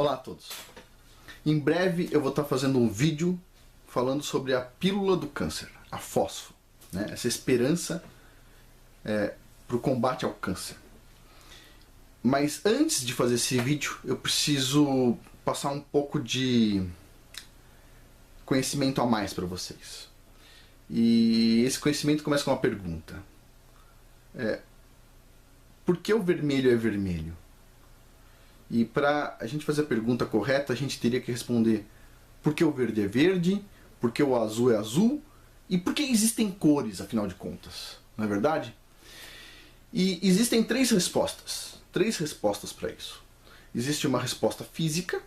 Olá a todos. Em breve eu vou estar fazendo um vídeo falando sobre a pílula do câncer, a fósforo, né? Essa esperança para o combate ao câncer. Mas antes de fazer esse vídeo, eu preciso passar um pouco de conhecimento a mais para vocês. E esse conhecimento começa com uma pergunta. Por que o vermelho é vermelho? E para a gente fazer a pergunta correta, a gente teria que responder por que o verde é verde, por que o azul é azul e por que existem cores, afinal de contas, não é verdade? E existem três respostas para isso. Existe uma resposta física,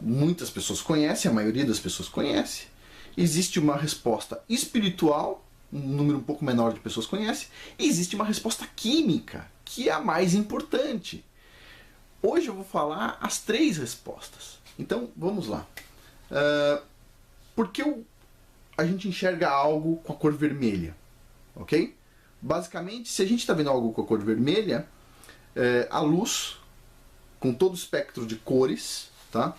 muitas pessoas conhecem, a maioria das pessoas conhece. Existe uma resposta espiritual, um número um pouco menor de pessoas conhece. E existe uma resposta química, que é a mais importante. Hoje eu vou falar as três respostas. Então, vamos lá. Por que a gente enxerga algo com a cor vermelha? Ok? Basicamente, se a gente está vendo algo com a cor vermelha, a luz, com todo o espectro de cores, tá?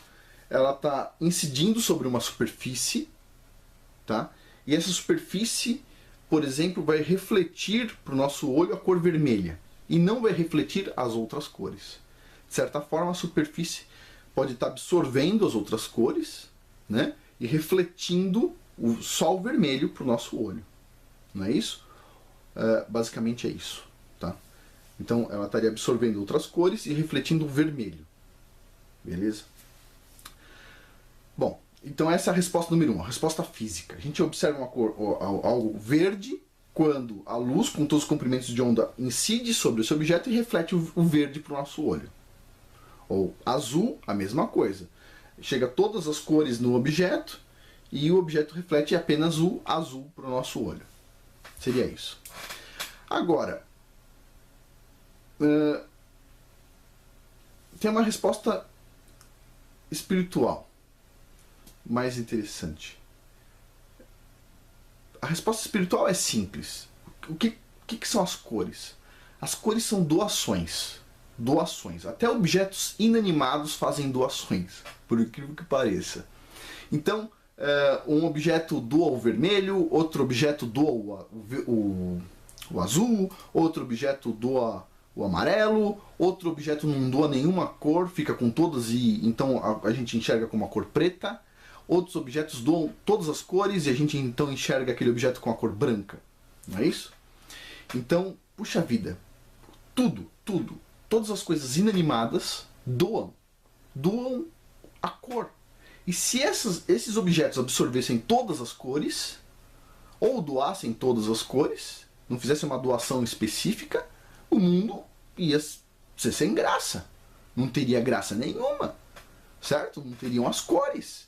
Ela está incidindo sobre uma superfície, tá? E essa superfície, por exemplo, vai refletir para o nosso olho a cor vermelha e não vai refletir as outras cores. De certa forma, a superfície pode estar absorvendo as outras cores, né? E refletindo só o vermelho para o nosso olho. Não é isso? Basicamente é isso. Tá? Então, ela estaria absorvendo outras cores e refletindo o vermelho. Beleza? Bom, então essa é a resposta número 1, a resposta física. A gente observa algo verde quando a luz, com todos os comprimentos de onda, incide sobre esse objeto e reflete o verde para o nosso olho. Ou azul, a mesma coisa. Chega todas as cores no objeto e o objeto reflete apenas o azul para o nosso olho. Seria isso. Agora, tem uma resposta espiritual mais interessante. A resposta espiritual é simples. O que são as cores? As cores são doações. Doações. Até objetos inanimados fazem doações, por incrível que pareça. Então, um objeto doa o vermelho, outro objeto doa o azul, outro objeto doa o amarelo, outro objeto não doa nenhuma cor, fica com todas e então a gente enxerga com uma cor preta. Outros objetos doam todas as cores e a gente então enxerga aquele objeto com a cor branca. Não é isso? Então, puxa vida, todas as coisas inanimadas doam a cor. E se esses objetos absorvessem todas as cores, ou doassem todas as cores, não fizessem uma doação específica, o mundo ia ser sem graça. Não teria graça nenhuma, certo? Não teriam as cores.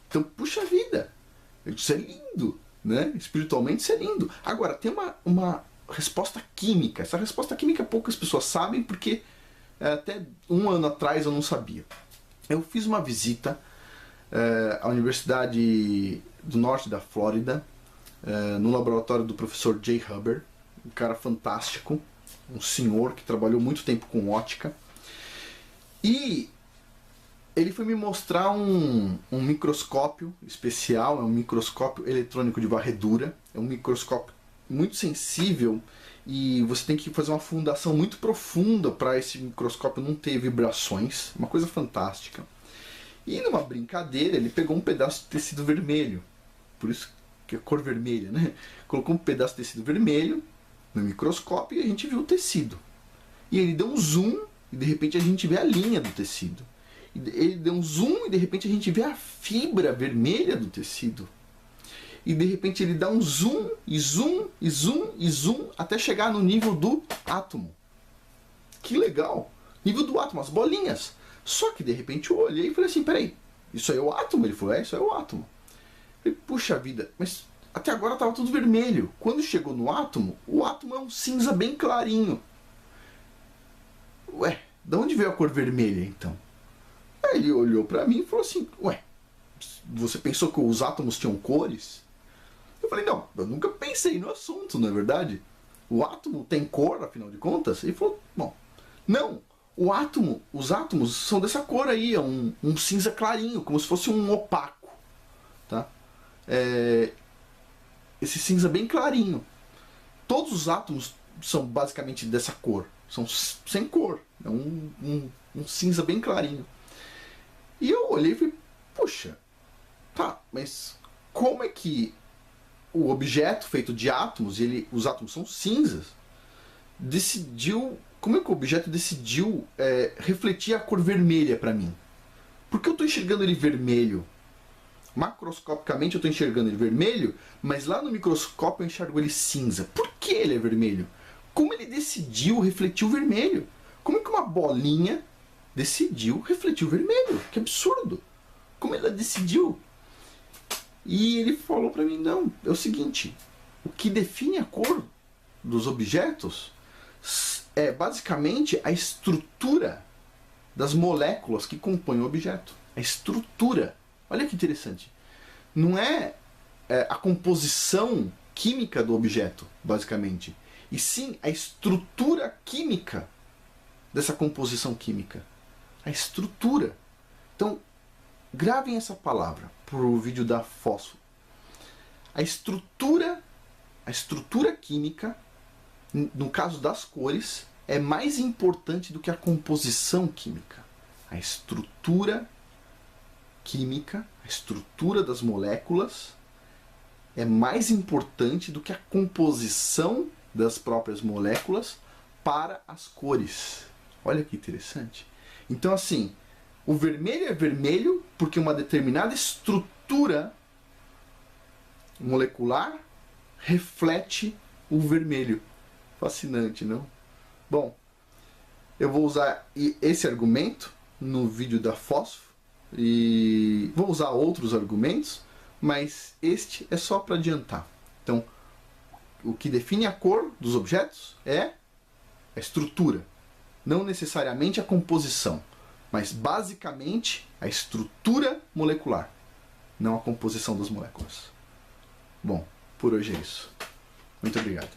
Então, puxa vida, isso é lindo, né? Espiritualmente isso é lindo. Agora, tem uma resposta química. Essa resposta química poucas pessoas sabem, porque até um ano atrás eu não sabia. Eu fiz uma visita à Universidade do Norte da Flórida, no laboratório do professor Jay Huber, um cara fantástico, um senhor que trabalhou muito tempo com ótica. E ele foi me mostrar um microscópio especial, é um microscópio eletrônico de varredura, é um microscópio muito sensível e você tem que fazer uma fundação muito profunda para esse microscópio não ter vibrações, uma coisa fantástica. E numa brincadeira ele pegou um pedaço de tecido vermelho, por isso que é cor vermelha, né? Colocou um pedaço de tecido vermelho no microscópio e a gente viu o tecido. E ele deu um zoom e de repente a gente vê a linha do tecido. Ele deu um zoom e de repente a gente vê a fibra vermelha do tecido. E de repente ele dá um zoom, e zoom, e zoom, e zoom, até chegar no nível do átomo. Que legal! Nível do átomo, as bolinhas. Só que de repente eu olhei e falei assim, peraí, isso aí é o átomo? Ele falou, isso aí é o átomo. Eu falei, puxa vida, mas até agora estava tudo vermelho. Quando chegou no átomo, o átomo é um cinza bem clarinho. Ué, de onde veio a cor vermelha então? Aí ele olhou pra mim e falou assim, ué, você pensou que os átomos tinham cores? Eu falei, não, eu nunca pensei no assunto, não é verdade? O átomo tem cor, afinal de contas? Ele falou, bom, não, os átomos são dessa cor aí, é um cinza clarinho, como se fosse um opaco. Tá? Esse cinza bem clarinho. Todos os átomos são basicamente dessa cor. São sem cor. É um cinza bem clarinho. E eu olhei e falei, puxa, tá, mas como é que o objeto feito de átomos, os átomos são cinzas, como é que o objeto decidiu refletir a cor vermelha para mim? Por que eu estou enxergando ele vermelho? Macroscopicamente eu estou enxergando ele vermelho, mas lá no microscópio eu enxergo ele cinza. Por que ele é vermelho? Como ele decidiu refletir o vermelho? Como é que uma bolinha decidiu refletir o vermelho? Que absurdo! Como ela decidiu? E ele falou para mim, não, é o seguinte, o que define a cor dos objetos é basicamente a estrutura das moléculas que compõem o objeto. A estrutura. Olha que interessante. Não é a composição química do objeto, basicamente, e sim a estrutura química dessa composição química. A estrutura. Então, gravem essa palavra para o vídeo da fósforo. A estrutura química, no caso das cores, é mais importante do que a composição química. A estrutura química, a estrutura das moléculas, é mais importante do que a composição das próprias moléculas para as cores. Olha que interessante. Então, assim, o vermelho é vermelho porque uma determinada estrutura molecular reflete o vermelho. Fascinante, não? Bom, eu vou usar esse argumento no vídeo da fósforo e vou usar outros argumentos, mas este é só para adiantar. Então, o que define a cor dos objetos é a estrutura, não necessariamente a composição, mas basicamente a estrutura molecular, não a composição das moléculas. Bom, por hoje é isso. Muito obrigado.